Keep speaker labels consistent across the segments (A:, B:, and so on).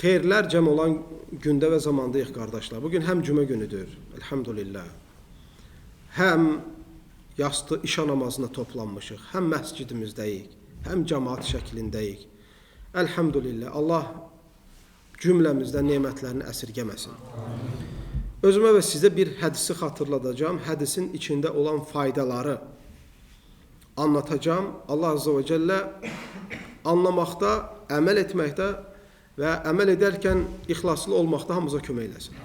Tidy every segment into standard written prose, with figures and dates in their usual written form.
A: Xeyirlər cəm olan gündə və zamandayıq, qardaşlar. Bugün həm cümə günüdür, elhamdülillah. Həm yastı işa namazına toplanmışıq, həm məscidimizdəyik, həm cəmaat şəklindəyik. Elhamdülillah, Allah cümləmizdən nemətlərini əsirgəməsin. Özümə və sizə bir hədisi xatırladacağım. Hədisin içində olan faydaları anlatacağım. Allah Azze ve Celle anlamaqda, əməl etməkdə və əməl edərkən ixlaslı olmaqda hamımıza kömək eləsin.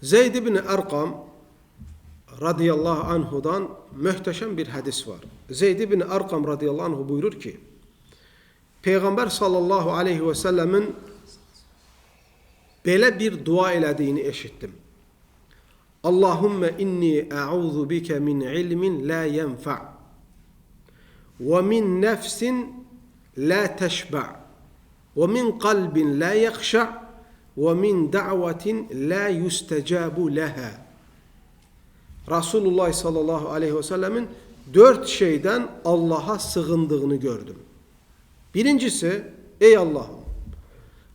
A: Zeyd ibn Ərqam radiyallahu anhudan möhtəşəm bir hədis var. Zeyd ibn Ərqam radiyallahu anhu buyurur ki, Peyğəmbər sallallahu aleyhi və səlləmin belə bir dua elədiyini eşitdim. Allahümme inni a'udhu bike min ilmin la yenfa' ve min nefsin la teşba' ve min kalbin la yakşa' ve min da'vatin la yustecabu leha. Resulullah sallallahu aleyhi ve sellemin 4 şeyden Allah'a sığındığını gördüm. Birincisi, ey Allah'ım,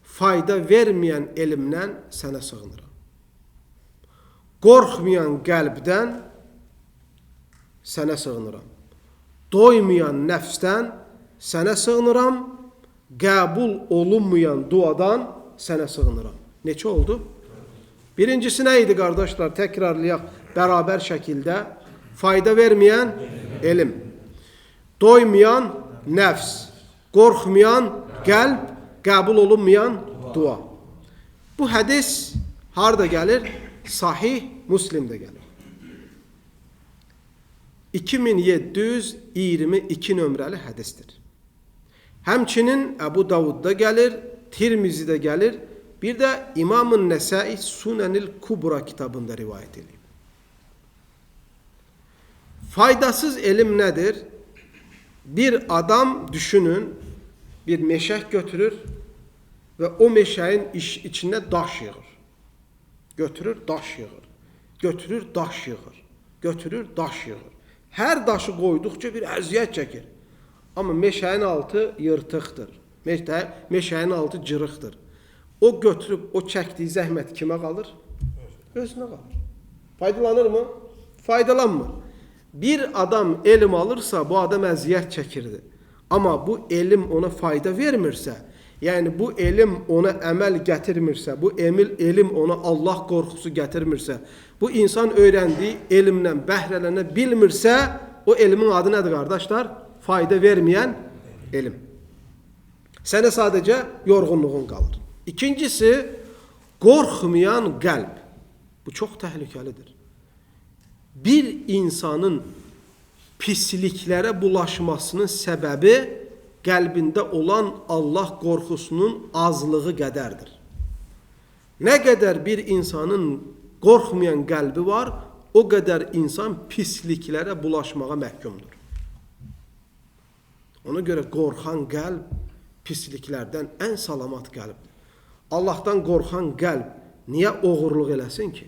A: fayda vermeyen elimden sana sığınırım. Qorxmayan qəlbdən sənə sığınıram. Doymayan nəfsdən sənə sığınıram. Qəbul olunmayan duadan sənə sığınıram. Neçə oldu? Birincisi nə idi, qardaşlar? Təkrarlayaq bərabər şəkildə. Fayda verməyən elm. Doymayan nəfs. Qorxmayan qəlb. Qəbul olunmayan dua. Bu hədis harada gəlir? Sahih Müslim'de gelir. 2722 nömrəli hədistir. Həmçinin Əbu Davud'da gəlir, Tirmizi'de gəlir, bir də İmam-ı Nəsai Sunanil Kubra kitabında rivayet edilib. Faydasız elm nədir? Bir adam düşünün, bir meşək götürür və o meşəyin içində daş yığır. Götürür, daş yığır. Götürür, daş yığır. Götürür, daş yığır. Hər daşı qoyduqca bir əziyyət çəkir. Amma meşənin altı yırtıqdır. Meşənin altı cırıqdır. O götürüb, o çəkdiyi zəhmət kimə qalır? Özünə qalır. Faydalanır mı? Faydalanmır. Bir adam elm alırsa, bu adam əziyyət çəkirdi. Amma bu elm ona fayda vermirsə, yəni bu elm ona əməl gətirmirsə, bu elm ona Allah qorxusu gətirmirsə, bu insan öyrəndiyi elmlə bəhrələnə bilmirsə, o elmin adı nədir, qardaşlar? Fayda verməyən elm. Sənə sadəcə yorğunluğun qalır. İkincisi, qorxmayan qəlb. Bu çox təhlükəlidir. Bir insanın pisliklərə bulaşmasının səbəbi qəlbində olan Allah qorxusunun azlığı qədərdir. Nə qədər bir insanın qorxmayan qəlbi var, o qədər insan pisliklərə bulaşmağa məhkumdur. Ona görə qorxan qəlb pisliklərdən ən salamat qəlbdir. Allahdan qorxan qəlb niyə oğurluq eləsin ki?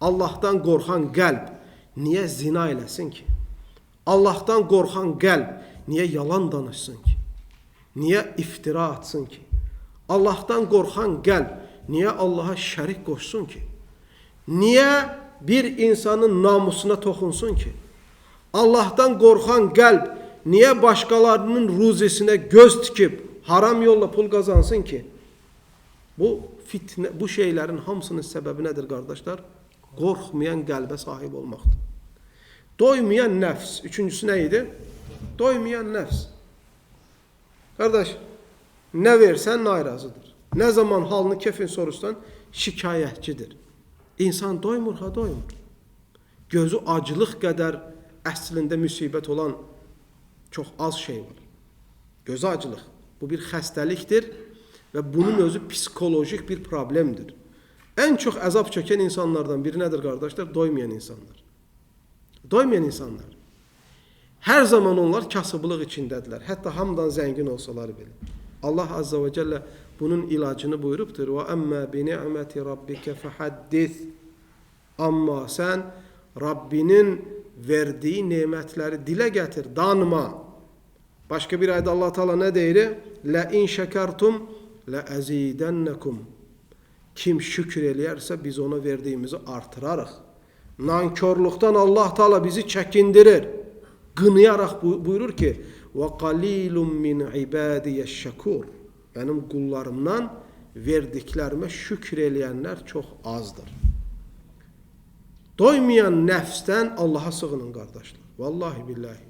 A: Allahdan qorxan qəlb niyə zina eləsin ki? Allahdan qorxan qəlb niyə yalan danışsın ki? Niyə iftira atsın ki? Allahdan qorxan qəlb niyə Allaha şərik qoşsun ki? Niyə bir insanın namusuna toxunsun ki? Allahdan qorxan qəlb niyə başqalarının ruzisinə göz tikib haram yolla pul qazansın ki? Bu şeylərin hamısının səbəbi nədir, qardaşlar? Qorxmayan qəlbə sahib olmaqdır. Doymayan nəfs. Üçüncüsü nə idi? Doymayan nəfs. Qardaş, nə versən narazıdır. Nə zaman halını kefin soruşsan şikayətçidir. İnsan doymur, ha doymur. Gözü acılıq qədər əslində müsibət olan çox az şey var. Gözü acılıq. Bu bir xəstəlikdir və bunun özü psikolojik bir problemdir. Ən çox əzab çəkən insanlardan biri nədir, qardaşlar? Doymayan insanlar. Doymayan insanlar. Hər zaman onlar kasıblıq içindədirlər. Hətta hamıdan zəngin olsalar belə. Allah Azza ve Celle bunun ilacını buyurubdur. وَأَمَّا بِنِعْمَةِ رَبِّكَ فَحَدِّثْ Amma sən Rabbinin verdiyi nemətləri dilə gətir, danma. Başqa bir ayda Allah Teala nə deyir? لَاِنْ شَكَرْتُمْ لَأَزِيدَنَّكُمْ Kim şükür eləyərsə biz ona verdiyimizi artırarıq. Nankörlükten Allah Teala bizi çəkindirir. Qınayaraq buyurur ki: وَقَلِيلٌ مِّنْ عِبَادِيَ الشَّكُورِ Benim kullarımdan verdiklerime şükür eləyənlər çox azdır. Doymayan nəfsdən Allaha sığının qardaşlar. Vallahi billahi.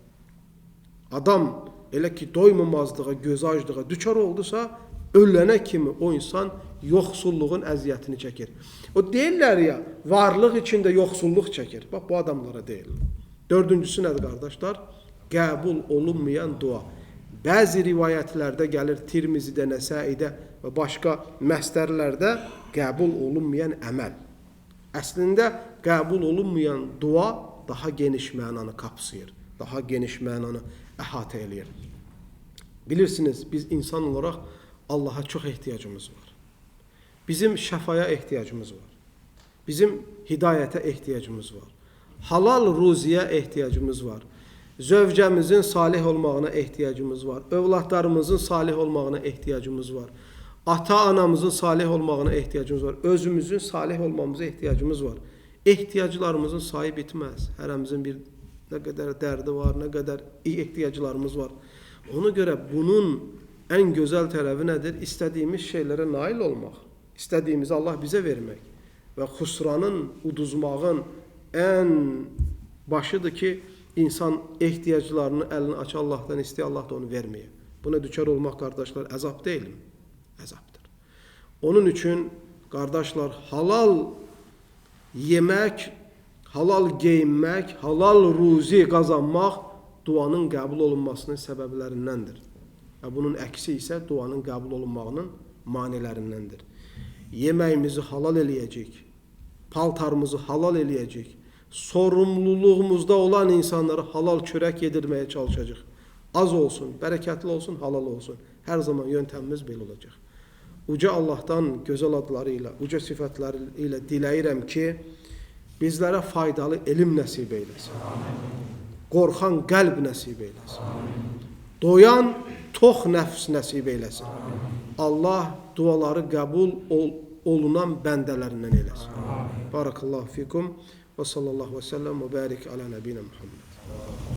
A: Adam elə ki doymamazlığa, göz aclığa düçar oldusa, ölene kimi o insan yoxsulluğun əziyyətini çəkir. O deyirlər ya, varlıq içində yoxsulluq çəkir. Bax, bu adamlara deyil. Dördüncüsü nədir qardaşlar? Qəbul olunmayan dua. Bəzi rivayətlərdə gəlir, Tirmizidə, Nəsaidə və başqa məsdərlərdə qəbul olunmayan əməl. Əslində, qəbul olunmayan dua daha geniş mənanı kapsayır. Daha geniş mənanı əhatə eləyir. Bilirsiniz, biz insan olaraq Allaha çox ehtiyacımız var. Bizim şəfaya ehtiyacımız var. Bizim hidayətə ehtiyacımız var. Halal ruziyə ehtiyacımız var. Zövcəmizin salih olmağına ehtiyacımız var. Övladlarımızın salih olmağına ehtiyacımız var. Ata-anamızın salih olmağına ehtiyacımız var. Özümüzün salih olmamıza ehtiyacımız var. Ehtiyaclarımızın sayı bitməz. Hərəmizin bir nə qədər dərdi var, nə qədər ehtiyaclarımız var. Ona görə bunun ən gözəl tərəfi nədir? İstədiyimiz şeylərə nail olmaq. İstədiyimizi Allah bizə vermək. Və xusranın, uduzmağın ən başıdır ki, insan ehtiyaclarını əlini aç Allah'tan istəyə, Allah da onu verməyə. Buna düçar olmaq, qardaşlar, əzab deyilmi? Əzabdır. Onun üçün, qardaşlar, halal yemək, halal geyinmək, halal ruzi qazanmaq duanın qəbul olunmasının səbəblərindəndir. Və bunun əksi isə duanın qəbul olunmağının manilərindəndir. Yeməyimizi halal eləyəcək, paltarımızı halal eləyəcək, sorumluluğumuzda olan insanlara halal çörək yedirməyə çalışacaq. Az olsun, bərəkətli olsun, halal olsun. Hər zaman yöntemimiz belə olacaq. Uca Allah'tan gözəl adları ilə, uca sifətləri ilə diləyirəm ki, bizlərə faydalı elm nəsib eyləsin. Qorxan qəlb nəsib eyləsin. Doyan, tox nəfs nəsib eyləsin. Allah duaları qəbul olunan bəndələrindən eyləsin. Barakallahu fikum və sallallahu və səlləm və bərik alə nəbinə Muhammed.